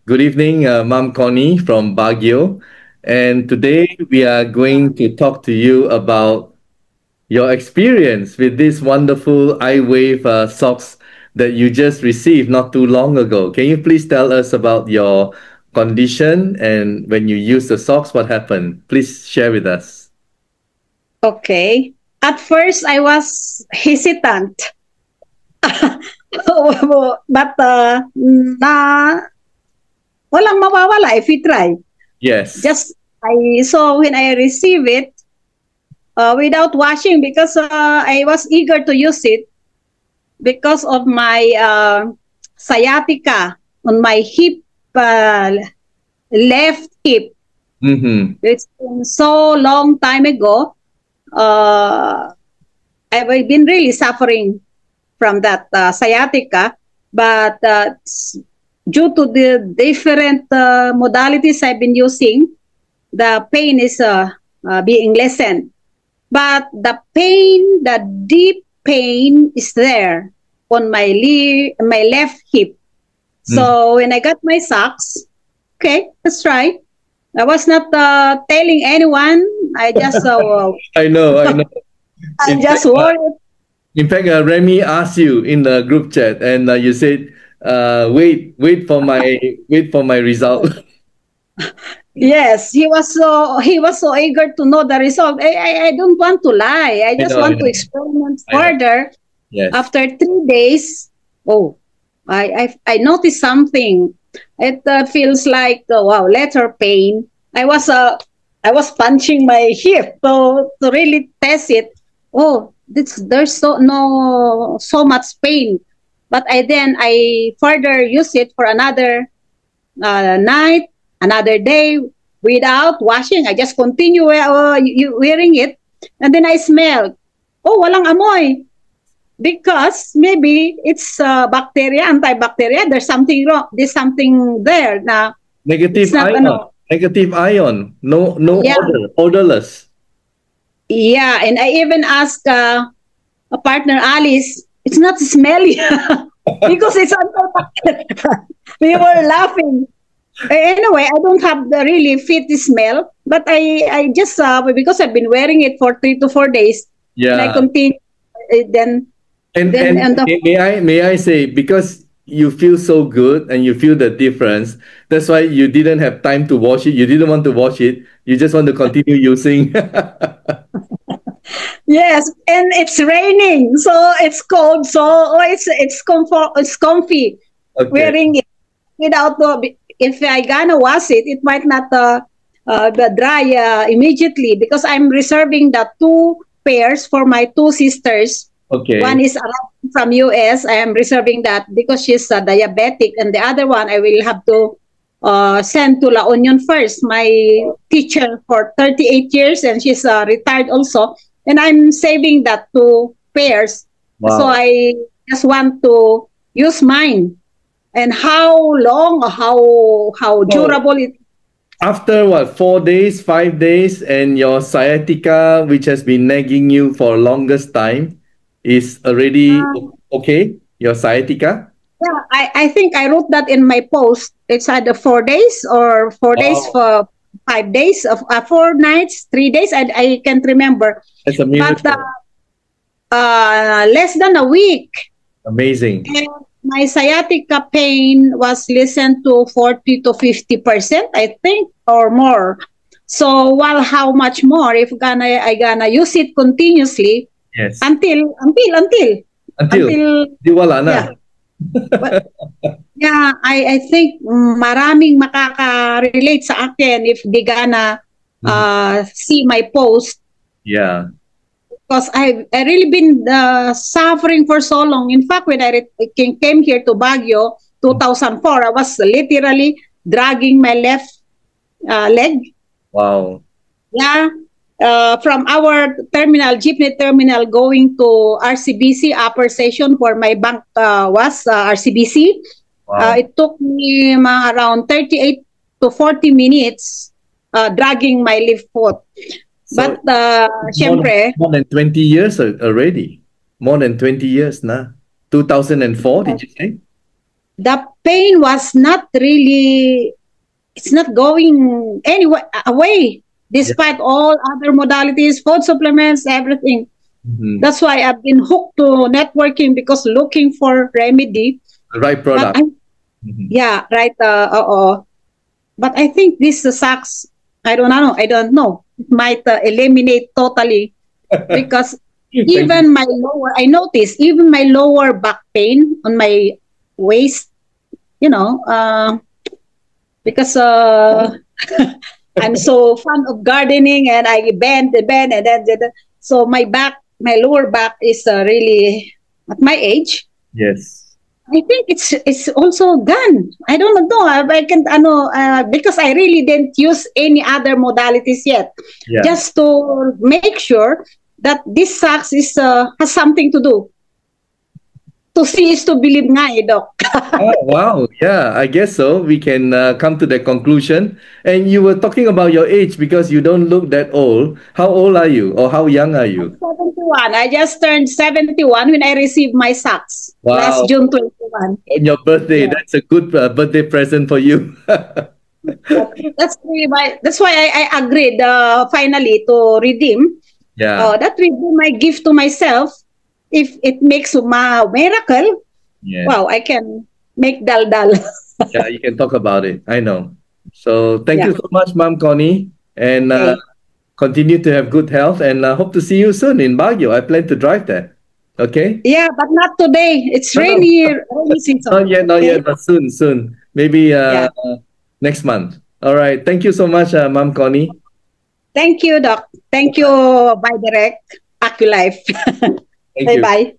Good evening, Ma'am Connie from Baguio. And today we are going to talk to you about your experience with this wonderful iWave socks that you just received not too long ago. Can you please tell us about your condition and when you use the socks, what happened? Please share with us. Okay. At first, I was hesitant. But na walang mawawala if you try. Yes. Just when I receive it without washing because I was eager to use it because of my sciatica on my hip, left hip. Mm-hmm. It's been so long time ago. I've been really suffering from that sciatica, but due to the different modalities I've been using, the pain is being lessened. But the pain, the deep pain is there on my left hip. So when I got my socks, okay, let's try. I was not telling anyone. I just I know. I In just fact, worried. Remy asked you in the group chat, and you said, wait for my result." Yes, he was so eager to know the result. I don't want to lie. I just I want to know, experiment I know. further. Yes. After 3 days, oh, I noticed something. It feels like wow, letter pain. I was punching my hip to really test it. Oh, there's so much pain. But I further use it for another night, another day without washing. I just continue wearing it. And then I smell, oh, walang amoy. Because maybe it's bacteria, antibacteria. There's something wrong. There's something there. Now, it's Negative not, ion. Negative ion. No yeah, odorless. yeah. And I even asked a partner, Alice, it's not smelly because it's antibacteria. We were laughing. Anyway, I don't have the really fit smell, but I just because I've been wearing it for 3 to 4 days, and I Yeah. continue. Then And and the may I say, because you feel so good and you feel the difference, that's why you didn't have time to wash it. You didn't want to wash it. You just want to continue using. yes, and it's raining, so it's cold, so it's comfort, it's comfy Okay. wearing it without the. If I gonna wash it, it might not dry immediately because I'm reserving the two pairs for my two sisters. One Okay. is arriving from US. I am reserving that because she's diabetic, and the other one I will have to send to La Union first. My teacher for 38 years, and she's retired also. And I'm saving that two pairs. So Wow. I just want to use mine. And how long, how So durable it. after what, 4 days, 5 days, and your sciatica, which has been nagging you for longest time, is already okay? Your sciatica? Yeah, I think I wrote that in my post. It's either 4 days or 4 days Wow, for 5 days of 4 nights, 3 days. I can't remember, that's a but miracle. less than a week. Amazing. And my sciatica pain was listened to 40 to 50%, I think, or more. So, while how much more if I gonna use it continuously Yes. until Until di wala na. yeah. But yeah, I think maraming makaka-relate sa akin if they gonna Mhm. see my post Yeah. because I really been suffering for so long. In fact, when came here to Baguio 2004, I was literally dragging my left leg. Wow. Yeah. From our terminal, jeepney terminal, going to RCBC upper station where my bank was, RCBC. Wow. It took me around 38 to 40 minutes dragging my left foot. So But more than, syempre, more than 20 years already. More than 20 years na. 2004, did you say? the pain was not really, it's not going anywhere away, Yeah. despite all other modalities, food supplements, everything. Mhm. That's why I've been hooked to networking, because looking for remedy. The right But product. I, Mhm. yeah, right. But I think this sucks. I don't know. I don't know. It might eliminate totally, because Thank you. even my lower, I noticed even my lower back pain on my waist, you know, because I'm so fond of gardening, and I bend, and then so my back, my lower back is really, at my age, Yes. I think it's also gone. I don't know. I can ano, because I really didn't use any other modalities yet, Yeah. just to make sure that this sucks is has something to do. To see is to believe nga eh, Doc. Oh, wow. Yeah, I guess so. We can come to that conclusion. And you were talking about your age because you don't look that old. How old are you or how young are I'm you? 71. I just turned 71 when I received my socks last Wow. June 21. On your birthday. Yeah. That's a good birthday present for you. That's really why, that's why I agreed finally to redeem. Yeah. That will be my gift to myself. If it makes a miracle, Yes. wow, I can make dal. Yeah, you can talk about it. I know. So thank Yeah. you so much, Mom Connie. And Okay. continue to have good health. And hope to see you soon in Baguio. I plan to drive there. Okay? Yeah, but not today. It's No, no. rainy season. Not Okay. yet, but soon, soon. Maybe Yeah. next month. All right. Thank you so much, Mom Connie. Thank you, Doc. Thank you, by direct AccuLife. Thank Bye you. bye.